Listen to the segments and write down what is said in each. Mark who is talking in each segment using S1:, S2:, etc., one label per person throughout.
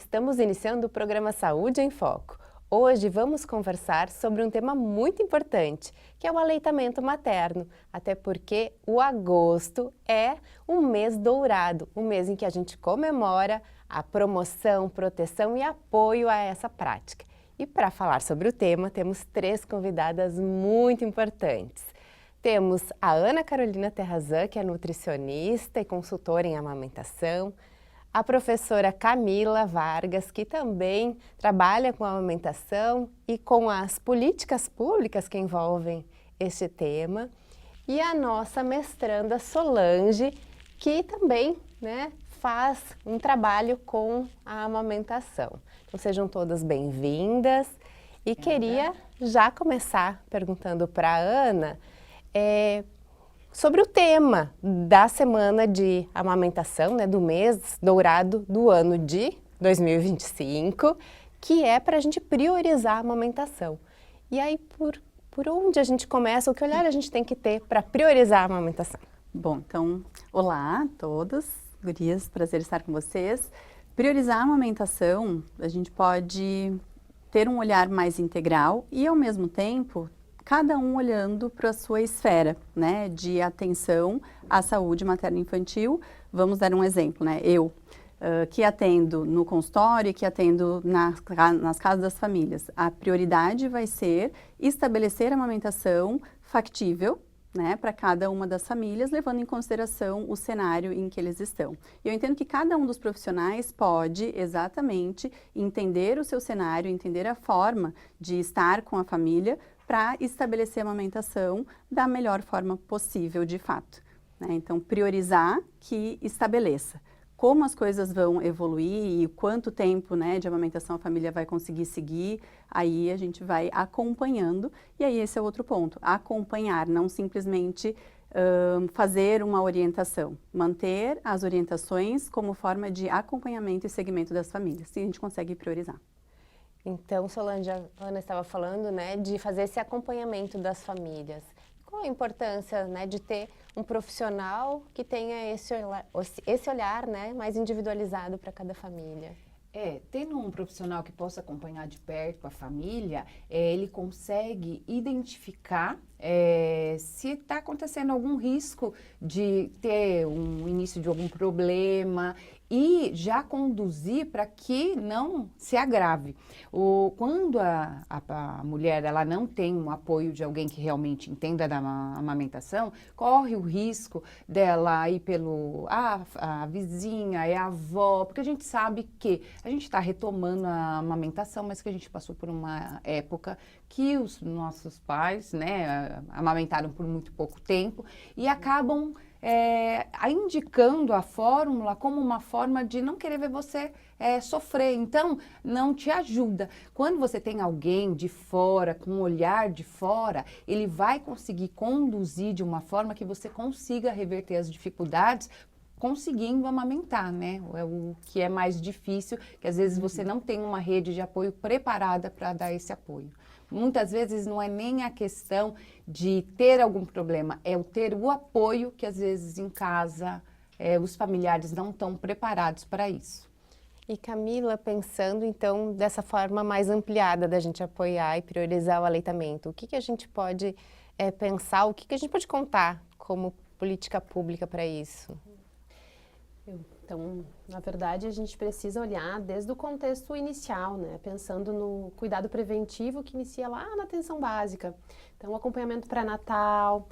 S1: Estamos iniciando o programa Saúde em Foco. Hoje vamos conversar sobre um tema muito importante, que é o aleitamento materno, até porque o agosto é um mês dourado, um mês em que a gente comemora a promoção, proteção e apoio a essa prática. E para falar sobre o tema, temos 3 convidadas muito importantes. Temos a Ana Carolina Terrazan, que é nutricionista e consultora em amamentação, a professora Camila Vargas, que também trabalha com a amamentação e com as políticas públicas que envolvem este tema, e a nossa mestranda Solange, que também faz um trabalho com a amamentação. Então sejam todas bem-vindas e queria já começar perguntando para a Ana sobre o tema da semana de amamentação, do mês dourado do ano de 2025, que é para a gente priorizar a amamentação. E aí, por onde a gente começa, o que olhar a gente tem que ter para priorizar a amamentação?
S2: Bom, então, olá a todas, gurias, prazer estar com vocês. Priorizar a amamentação, a gente pode ter um olhar mais integral e, ao mesmo tempo, cada um olhando para a sua esfera, de atenção à saúde materno-infantil. Vamos dar um exemplo, eu que atendo no consultório e que atendo nas casas das famílias. A prioridade vai ser estabelecer a amamentação factível, para cada uma das famílias, levando em consideração o cenário em que eles estão. E eu entendo que cada um dos profissionais pode exatamente entender o seu cenário, entender a forma de estar com a família para estabelecer a amamentação da melhor forma possível, de fato. Então, priorizar que estabeleça. Como as coisas vão evoluir e quanto tempo de amamentação a família vai conseguir seguir, aí a gente vai acompanhando. E aí esse é outro ponto, acompanhar, não simplesmente fazer uma orientação. Manter as orientações como forma de acompanhamento e segmento das famílias, e a gente consegue priorizar.
S1: Então, Solange, a Ana estava falando de fazer esse acompanhamento das famílias. Qual a importância de ter um profissional que tenha esse olhar mais individualizado para cada família?
S3: Tendo um profissional que possa acompanhar de perto a família, ele consegue identificar se está acontecendo algum risco de ter um início de algum problema e já conduzir para que não se agrave. Quando a mulher ela não tem um apoio de alguém que realmente entenda da amamentação, corre o risco dela ir pelo a vizinha, a avó, porque a gente sabe que a gente está retomando a amamentação, mas que a gente passou por uma época que os nossos pais amamentaram por muito pouco tempo e acabam indicando a fórmula como uma forma de não querer ver você sofrer. Então, não te ajuda. Quando você tem alguém de fora, com um olhar de fora, ele vai conseguir conduzir de uma forma que você consiga reverter as dificuldades conseguindo amamentar, É o que é mais difícil, que às vezes você não tem uma rede de apoio preparada para dar esse apoio. Muitas vezes não é nem a questão de ter algum problema, é o ter o apoio que às vezes em casa os familiares não estão preparados para isso.
S1: E Camila, pensando então dessa forma mais ampliada da gente apoiar e priorizar o aleitamento, o que a gente pode pensar, o que a gente pode contar como política pública para isso?
S4: Então, na verdade, a gente precisa olhar desde o contexto inicial, pensando no cuidado preventivo que inicia lá na atenção básica. Então, o acompanhamento pré-natal,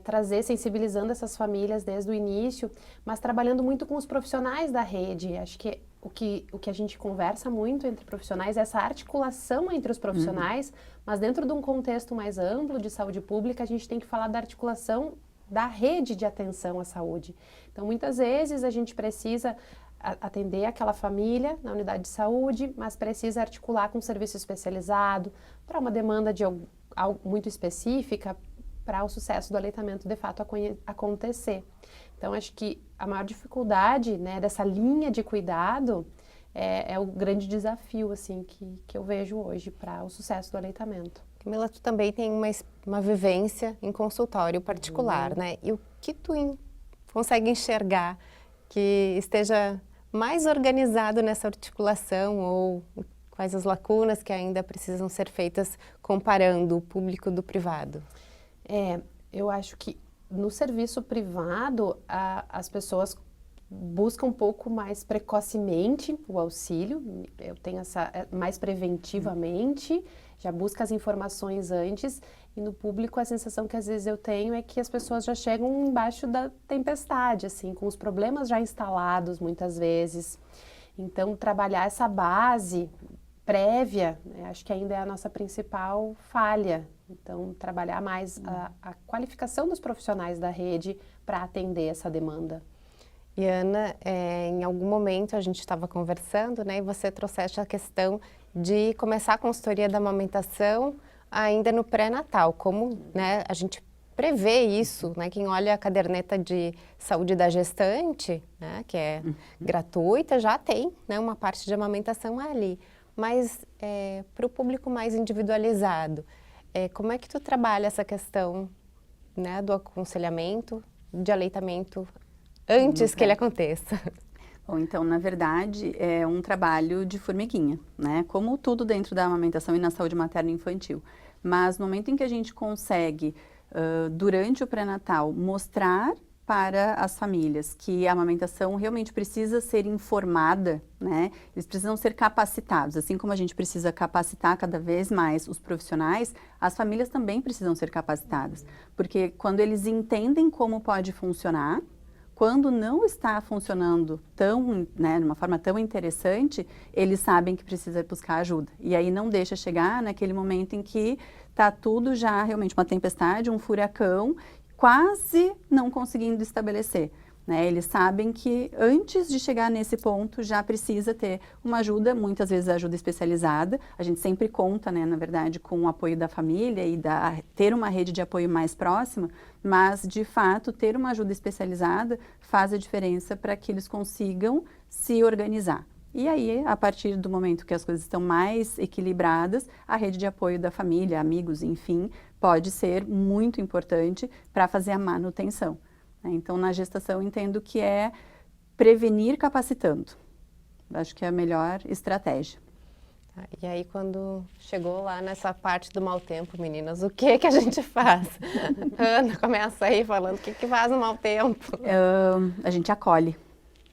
S4: trazer, sensibilizando essas famílias desde o início, mas trabalhando muito com os profissionais da rede. Acho que o que a gente conversa muito entre profissionais é essa articulação entre os profissionais, mas dentro de um contexto mais amplo de saúde pública, a gente tem que falar da articulação da rede de atenção à saúde. Então, muitas vezes a gente precisa atender aquela família na unidade de saúde, mas precisa articular com um serviço especializado para uma demanda de algo muito específica para o sucesso do aleitamento de fato acontecer. Então, acho que a maior dificuldade dessa linha de cuidado é o grande desafio assim, que eu vejo hoje para o sucesso do aleitamento.
S1: Camila, tu também tem uma vivência em consultório particular, E o que tu consegue enxergar que esteja mais organizado nessa articulação ou quais as lacunas que ainda precisam ser feitas comparando o público do privado?
S4: Eu acho que no serviço privado, as pessoas buscam um pouco mais precocemente o auxílio, eu tenho mais preventivamente, já busca as informações antes, e no público a sensação que às vezes eu tenho é que as pessoas já chegam embaixo da tempestade, assim, com os problemas já instalados muitas vezes. Então, trabalhar essa base prévia, acho que ainda é a nossa principal falha. Então, trabalhar mais a qualificação dos profissionais da rede para atender essa demanda.
S1: E Ana, em algum momento a gente estava conversando, né, e você trouxeste a questão de começar a consultoria da amamentação ainda no pré-natal, como, né, a gente prevê isso, né, quem olha a caderneta de saúde da gestante, né, que é gratuita, já tem, né, uma parte de amamentação ali, mas para o público mais individualizado, como é que tu trabalha essa questão, né, do aconselhamento, de aleitamento antes que ele aconteça?
S2: Bom, então, na verdade, é um trabalho de formiguinha, né? Como tudo dentro da amamentação e na saúde materna e infantil. Mas no momento em que a gente consegue, durante o pré-natal, mostrar para as famílias que a amamentação realmente precisa ser informada, né? Eles precisam ser capacitados. Assim como a gente precisa capacitar cada vez mais os profissionais, as famílias também precisam ser capacitadas. Porque quando eles entendem como pode funcionar, quando não está funcionando de uma forma tão interessante, eles sabem que precisa buscar ajuda. E aí não deixa chegar naquele momento em que está tudo já realmente uma tempestade, um furacão, quase não conseguindo estabelecer. Né? Eles sabem que antes de chegar nesse ponto já precisa ter uma ajuda, muitas vezes ajuda especializada. A gente sempre conta, né, na verdade, com o apoio da família e ter uma rede de apoio mais próxima, mas de fato ter uma ajuda especializada faz a diferença para que eles consigam se organizar. E aí, a partir do momento que as coisas estão mais equilibradas, a rede de apoio da família, amigos, enfim, pode ser muito importante para fazer a manutenção. Então, na gestação, entendo que é prevenir capacitando. Acho que é a melhor estratégia.
S1: E aí, quando chegou lá nessa parte do mau tempo, meninas, o que a gente faz? Ana, começa aí falando o que faz no mau tempo.
S2: A gente acolhe.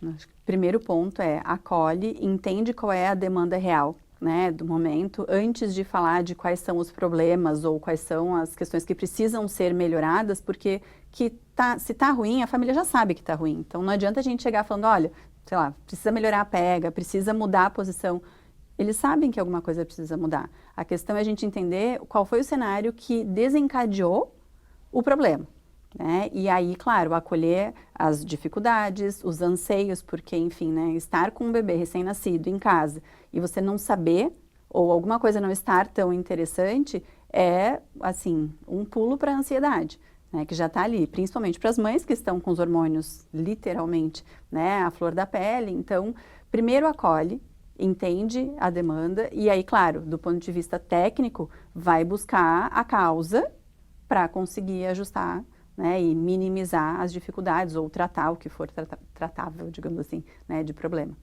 S2: O primeiro ponto é acolhe, entende qual é a demanda real, né, do momento, antes de falar de quais são os problemas ou quais são as questões que precisam ser melhoradas, porque se está ruim, a família já sabe que está ruim. Então, não adianta a gente chegar falando, olha, sei lá, precisa melhorar a pega, precisa mudar a posição. Eles sabem que alguma coisa precisa mudar. A questão é a gente entender qual foi o cenário que desencadeou o problema. Né? E aí, claro, acolher as dificuldades, os anseios, porque, enfim, né, estar com um bebê recém-nascido em casa e você não saber, ou alguma coisa não estar tão interessante, é, assim, um pulo para a ansiedade, né, que já está ali, principalmente para as mães que estão com os hormônios, literalmente, né, à flor da pele. Então, primeiro acolhe, entende a demanda e aí, claro, do ponto de vista técnico, vai buscar a causa para conseguir ajustar, né, e minimizar as dificuldades ou tratar o que for tratável, digamos assim, né, de problema.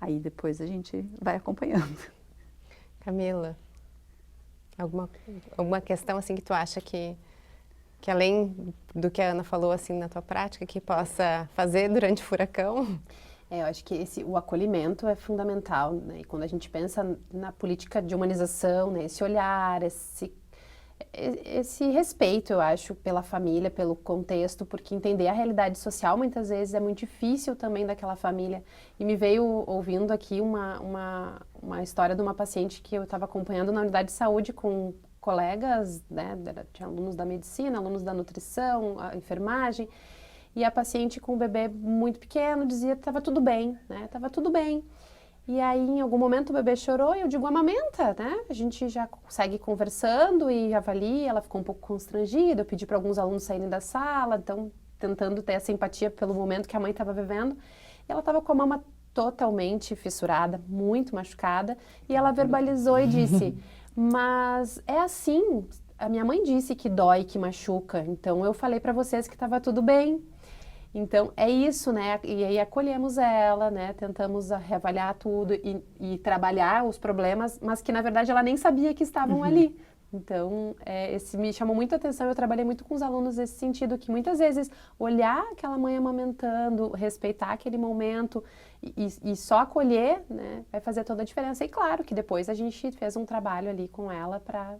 S2: Aí depois a gente vai acompanhando.
S1: Camila, alguma questão assim que tu acha que além do que a Ana falou assim na tua prática, que possa fazer durante o furacão?
S4: Eu acho que o acolhimento é fundamental, né? E quando a gente pensa na política de humanização, né, esse olhar, esse respeito, eu acho, pela família, pelo contexto, porque entender a realidade social muitas vezes é muito difícil também daquela família. E me veio ouvindo aqui uma história de uma paciente que eu estava acompanhando na unidade de saúde com colegas, né, tinha alunos da medicina, alunos da nutrição, a enfermagem, e a paciente com o bebê muito pequeno dizia que estava tudo bem, né, estava tudo bem. E aí, em algum momento, o bebê chorou e eu digo, amamenta, né? A gente já segue conversando e avalia, ela ficou um pouco constrangida, eu pedi para alguns alunos saírem da sala, então, tentando ter essa empatia pelo momento que a mãe estava vivendo. E ela estava com a mama totalmente fissurada, muito machucada, e ela verbalizou e disse, mas é assim, a minha mãe disse que dói, que machuca, então eu falei para vocês que estava tudo bem. Então, é isso, né? E aí acolhemos ela, né? Tentamos reavaliar tudo e trabalhar os problemas, mas que, na verdade, ela nem sabia que estavam ali. Então, esse me chamou muito a atenção. Eu trabalhei muito com os alunos nesse sentido, que muitas vezes olhar aquela mãe amamentando, respeitar aquele momento e só acolher, né? Vai fazer toda a diferença. E claro que depois a gente fez um trabalho ali com ela para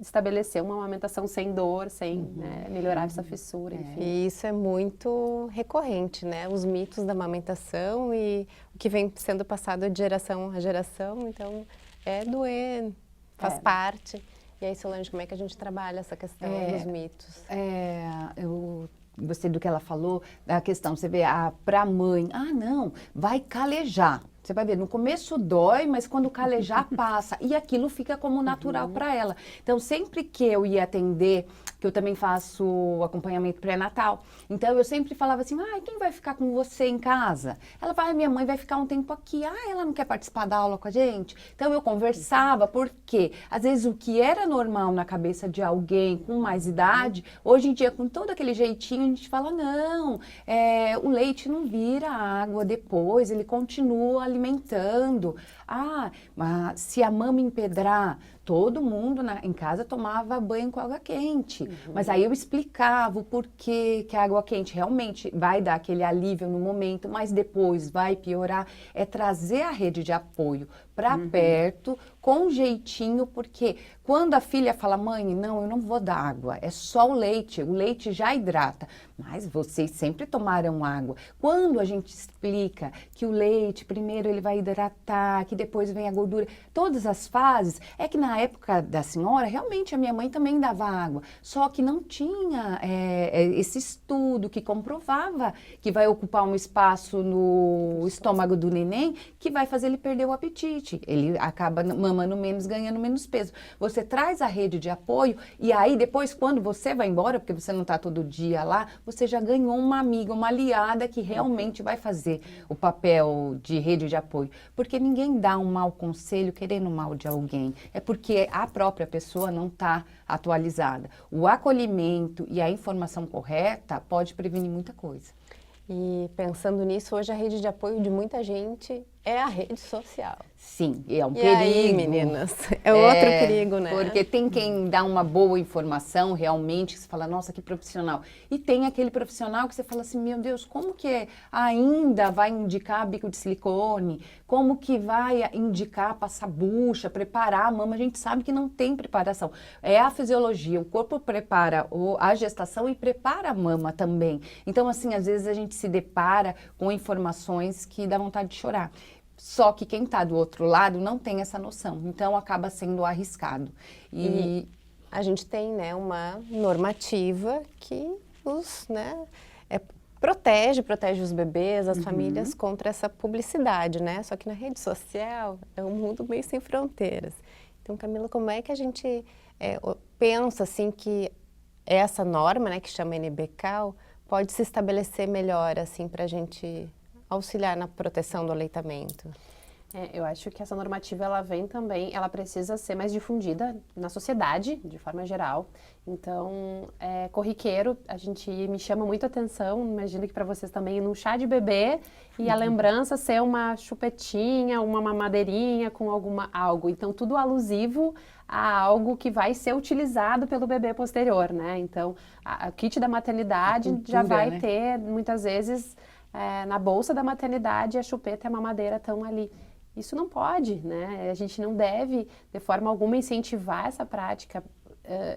S4: estabelecer uma amamentação sem dor, sem melhorar essa fissura, enfim.
S1: E isso é muito recorrente, né? Os mitos da amamentação e o que vem sendo passado de geração a geração. Então, doer, faz parte. E aí, Solange, como é que a gente trabalha essa questão dos mitos?
S3: Eu gostei do que ela falou, da questão, você vê, pra mãe, não, vai calejar. Você vai ver, no começo dói, mas quando calejar passa. E aquilo fica como natural para ela. Então, sempre que eu ia atender, que eu também faço acompanhamento pré-natal, então eu sempre falava assim, quem vai ficar com você em casa? Ela vai, minha mãe vai ficar um tempo aqui. Ela não quer participar da aula com a gente? Então, eu conversava, porque às vezes o que era normal na cabeça de alguém com mais idade, hoje em dia, com todo aquele jeitinho, a gente fala, não, o leite não vira água depois, ele continua alimentando. Mas se a mama empedrar, todo mundo em casa tomava banho com água quente. Mas aí eu explicava o porquê que a água quente realmente vai dar aquele alívio no momento, mas depois vai piorar. É trazer a rede de apoio para perto, com jeitinho, porque quando a filha fala, mãe, não, eu não vou dar água, é só o leite já hidrata. Mas vocês sempre tomaram água. Quando a gente explica que o leite, primeiro ele vai hidratar, que depois vem a gordura, todas as fases, é que na época da senhora, realmente a minha mãe também dava água, só que não tinha esse estudo que comprovava que vai ocupar um espaço no estômago do neném que vai fazer ele perder o apetite. Ele acaba mamando menos, ganhando menos peso. Você traz a rede de apoio e aí depois, quando você vai embora, porque você não está todo dia lá, você já ganhou uma amiga, uma aliada que realmente vai fazer o papel de rede de apoio. Porque ninguém dá um mau conselho querendo o mal de alguém. É porque a própria pessoa não está atualizada. O acolhimento e a informação correta pode prevenir muita coisa.
S1: E pensando nisso, hoje a rede de apoio de muita gente é a rede social.
S3: Sim, é um
S1: E
S3: perigo.
S1: aí, meninas? É outro perigo, né?
S3: Porque tem quem dá uma boa informação realmente, que você fala, nossa, que profissional. E tem aquele profissional que você fala assim, meu Deus, como que ainda vai indicar bico de silicone? Como que vai indicar passar bucha, preparar a mama? A gente sabe que não tem preparação. É a fisiologia, o corpo prepara a gestação e prepara a mama também. Então, assim, às vezes a gente se depara com informações que dá vontade de chorar. Só que quem está do outro lado não tem essa noção, então acaba sendo arriscado.
S1: E a gente tem, né, uma normativa que protege os bebês, as famílias contra essa publicidade, né? Só que na rede social é um mundo meio sem fronteiras. Então, Camila, como é que a gente pensa assim que essa norma, né, que chama NBCAL, pode se estabelecer melhor assim para a gente auxiliar na proteção do aleitamento?
S4: Eu acho que essa normativa, ela vem também, ela precisa ser mais difundida na sociedade, de forma geral. Então, corriqueiro, me chama muito a atenção, imagino que para vocês também, num chá de bebê, e a lembrança ser uma chupetinha, uma mamadeirinha com algo. Então, tudo alusivo a algo que vai ser utilizado pelo bebê posterior, né? Então, o kit da maternidade cultura, já vai ter, muitas vezes, na bolsa da maternidade, a chupeta e a mamadeira estão ali. Isso não pode, né? A gente não deve, de forma alguma, incentivar essa prática.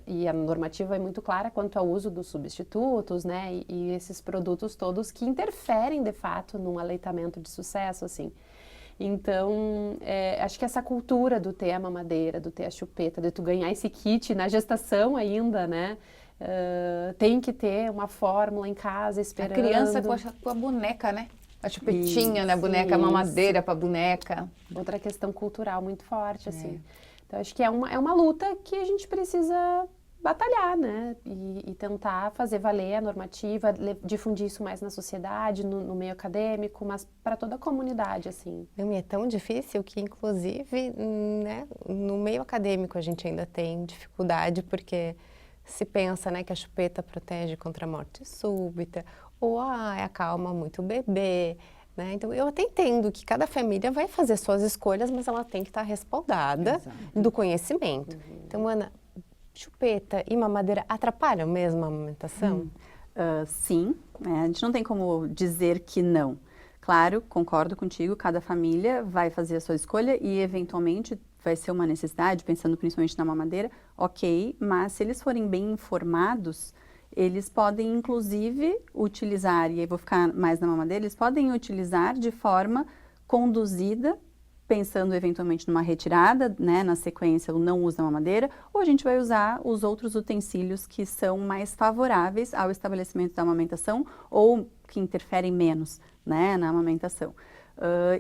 S4: E a normativa é muito clara quanto ao uso dos substitutos, né? E esses produtos todos que interferem, de fato, num aleitamento de sucesso, assim. Então, acho que essa cultura do ter a mamadeira, do ter a chupeta, de tu ganhar esse kit na gestação ainda, né? Tem que ter uma fórmula em casa esperando.
S3: A criança com a boneca, né? A chupetinha na boneca, a mamadeira para a boneca.
S4: Outra questão cultural muito forte, assim. Então, acho que é uma luta que a gente precisa batalhar, né? E tentar fazer valer a normativa, difundir isso mais na sociedade, no meio acadêmico, mas para toda a comunidade, assim.
S1: Não, e é tão difícil que, inclusive, né, no meio acadêmico a gente ainda tem dificuldade, porque se pensa, né, que a chupeta protege contra a morte súbita, ou acalma muito o bebê, né? Então, eu até entendo que cada família vai fazer suas escolhas, mas ela tem que estar respaldada
S3: Exato.
S1: do conhecimento. Então, Ana, chupeta e mamadeira atrapalham mesmo a amamentação?
S2: Sim, né? A gente não tem como dizer que não. Claro, concordo contigo, cada família vai fazer a sua escolha e eventualmente vai ser uma necessidade, pensando principalmente na mamadeira, ok, mas se eles forem bem informados, eles podem inclusive utilizar, e aí vou ficar mais na mamadeira, eles podem utilizar de forma conduzida, pensando eventualmente numa retirada, né, na sequência o não uso da mamadeira, ou a gente vai usar os outros utensílios que são mais favoráveis ao estabelecimento da amamentação ou que interferem menos, né, na amamentação.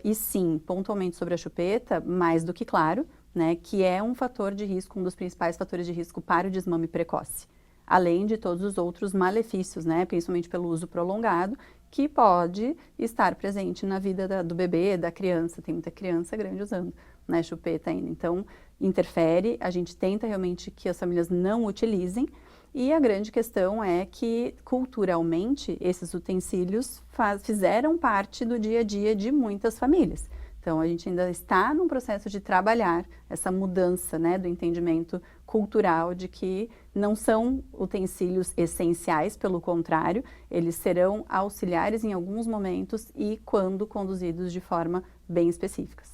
S2: E sim, pontualmente sobre a chupeta, mais do que claro, né, que é um fator de risco, um dos principais fatores de risco para o desmame precoce. Além de todos os outros malefícios, né, principalmente pelo uso prolongado, que pode estar presente na vida do bebê, da criança. Tem muita criança grande usando, né, chupeta ainda. Então, interfere, a gente tenta realmente que as famílias não utilizem. E a grande questão é que, culturalmente, esses utensílios fizeram parte do dia a dia de muitas famílias. Então, a gente ainda está num processo de trabalhar essa mudança, né, do entendimento cultural de que não são utensílios essenciais, pelo contrário, eles serão auxiliares em alguns momentos e quando conduzidos de forma bem específicas.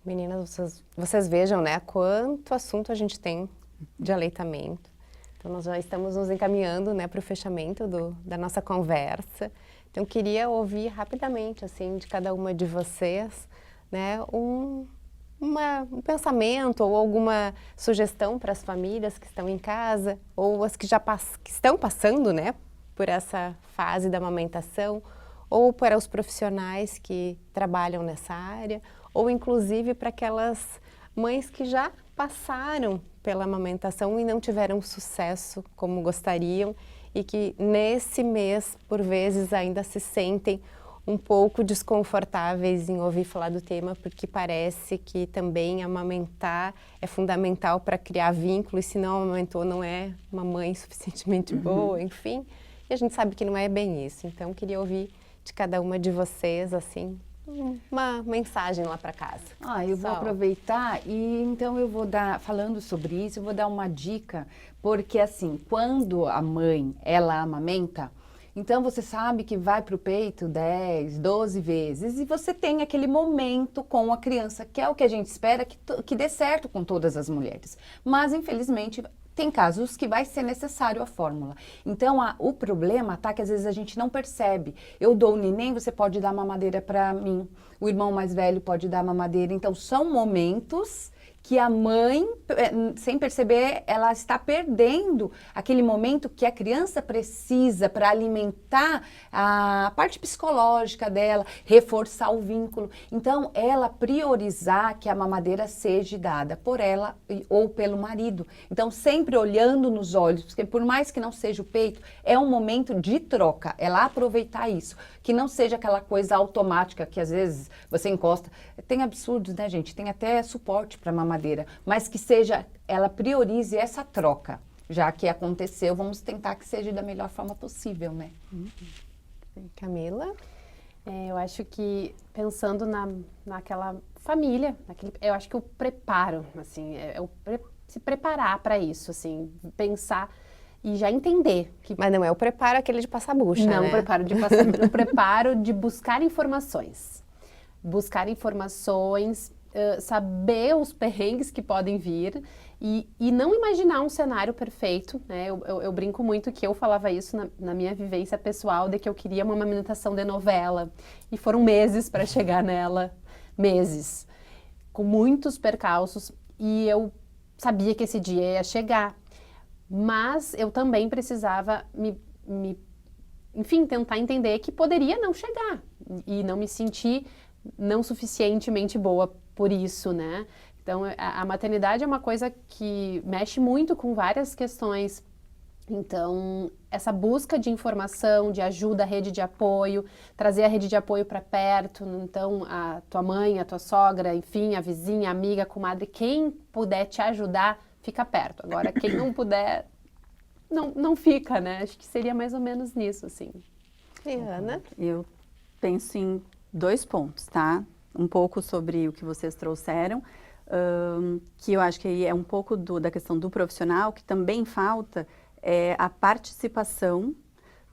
S1: Meninas, vocês vejam, né, quanto assunto a gente tem de aleitamento. Então, nós já estamos nos encaminhando, né, para o fechamento da nossa conversa. Então, queria ouvir rapidamente, assim, de cada uma de vocês, né, um pensamento ou alguma sugestão para as famílias que estão em casa ou as que já que estão passando, né, por essa fase da amamentação, ou para os profissionais que trabalham nessa área, ou inclusive para aquelas mães que já passaram pela amamentação e não tiveram sucesso como gostariam e que nesse mês, por vezes, ainda se sentem um pouco desconfortáveis em ouvir falar do tema, porque parece que também amamentar é fundamental para criar vínculo e se não amamentou não é uma mãe suficientemente boa, enfim. E a gente sabe que não é bem isso. Então, queria ouvir de cada uma de vocês, assim, uma mensagem lá para casa.
S3: Eu vou aproveitar e então eu vou dar, falando sobre isso, eu vou dar uma dica, porque assim, quando a mãe, ela amamenta, então você sabe que vai para o peito 10, 12 vezes e você tem aquele momento com a criança, que é o que a gente espera que dê certo com todas as mulheres. Mas, infelizmente, tem casos que vai ser necessário a fórmula. Então, o problema tá que às vezes a gente não percebe. Eu dou o neném, você pode dar mamadeira para mim. O irmão mais velho pode dar mamadeira. Então, são momentos que a mãe, sem perceber, ela está perdendo aquele momento que a criança precisa para alimentar a parte psicológica dela, reforçar o vínculo. Então, ela priorizar que a mamadeira seja dada por ela ou pelo marido. Então, sempre olhando nos olhos, porque por mais que não seja o peito, é um momento de troca. Ela aproveitar isso, que não seja aquela coisa automática que às vezes você encosta. Tem absurdos, né, gente? Tem até suporte para mamadeira, mas que seja, ela priorize essa troca. Já que aconteceu, vamos tentar que seja da melhor forma possível, né?
S1: Camila?
S4: Eu acho que pensando naquela família, eu acho que o preparo, assim, se preparar para isso, assim, pensar e já entender que...
S1: Mas não é o preparo aquele de passar bucha,
S4: Não,
S1: né?
S4: o preparo de passar, o preparo de buscar informações. Buscar informações, saber os perrengues que podem vir e não imaginar um cenário perfeito, né? Eu brinco muito que eu falava isso na minha vivência pessoal, de que eu queria uma amamentação de novela. E foram meses para chegar nela, meses, com muitos percalços. E eu sabia que esse dia ia chegar. Mas eu também precisava enfim, tentar entender que poderia não chegar. E não me sentir não suficientemente boa por isso, né? Então, a maternidade é uma coisa que mexe muito com várias questões. Então, essa busca de informação, de ajuda, rede de apoio, trazer a rede de apoio para perto. Então, a tua mãe, a tua sogra, enfim, a vizinha, a amiga, a comadre, quem puder te ajudar, fica perto. Agora, quem não puder, não fica, né? Acho que seria mais ou menos nisso, assim.
S1: E Ana?
S2: Eu penso em 2 pontos, tá? Um pouco sobre o que vocês trouxeram, que eu acho que é um pouco da questão do profissional, que também falta a participação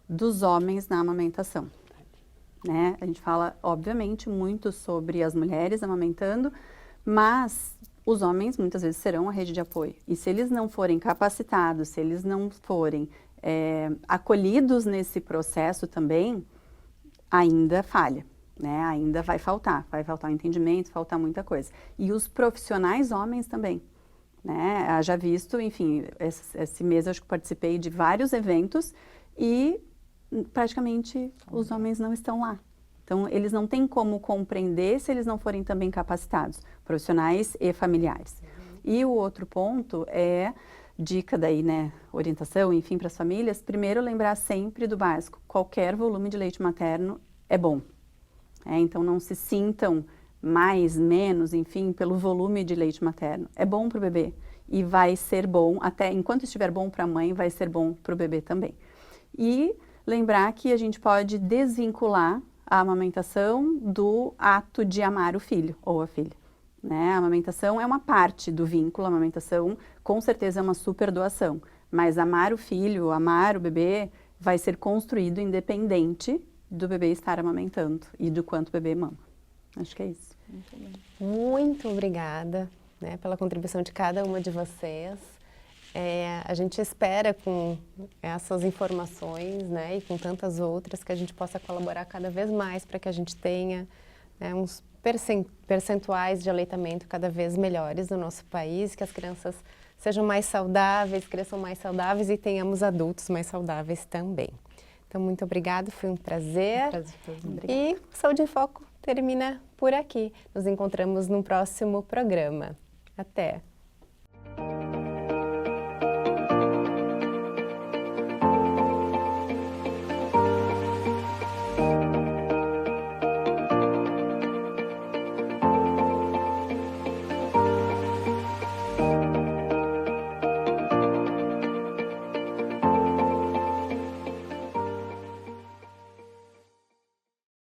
S2: dos homens na amamentação. Né? A gente fala, obviamente, muito sobre as mulheres amamentando, mas os homens muitas vezes serão a rede de apoio. E se eles não forem capacitados, se eles não forem acolhidos nesse processo também, ainda falha, né? Ainda vai faltar o entendimento, faltar muita coisa. E os profissionais homens também, né? Já visto, enfim, esse mês eu acho que participei de vários eventos e praticamente os homens não estão lá. Então, eles não têm como compreender se eles não forem também capacitados, profissionais e familiares. E o outro ponto é, dica daí, né, orientação, enfim, para as famílias, primeiro lembrar sempre do básico, qualquer volume de leite materno é bom. Então, não se sintam mais, menos, enfim, pelo volume de leite materno. É bom para o bebê e vai ser bom, até enquanto estiver bom para a mãe, vai ser bom para o bebê também. E lembrar que a gente pode desvincular a amamentação do ato de amar o filho ou a filha. Né? A amamentação é uma parte do vínculo, a amamentação com certeza é uma super doação, mas amar o filho, amar o bebê vai ser construído independente do bebê estar amamentando e do quanto o bebê mama. Acho que é isso.
S1: Muito obrigada, né, pela contribuição de cada uma de vocês. A gente espera com essas informações, né, e com tantas outras que a gente possa colaborar cada vez mais para que a gente tenha, né, uns percentuais de aleitamento cada vez melhores no nosso país, que as crianças sejam mais saudáveis, cresçam mais saudáveis e tenhamos adultos mais saudáveis também. Então, muito obrigada, foi um prazer. E Saúde em Foco termina por aqui. Nos encontramos no próximo programa. Até!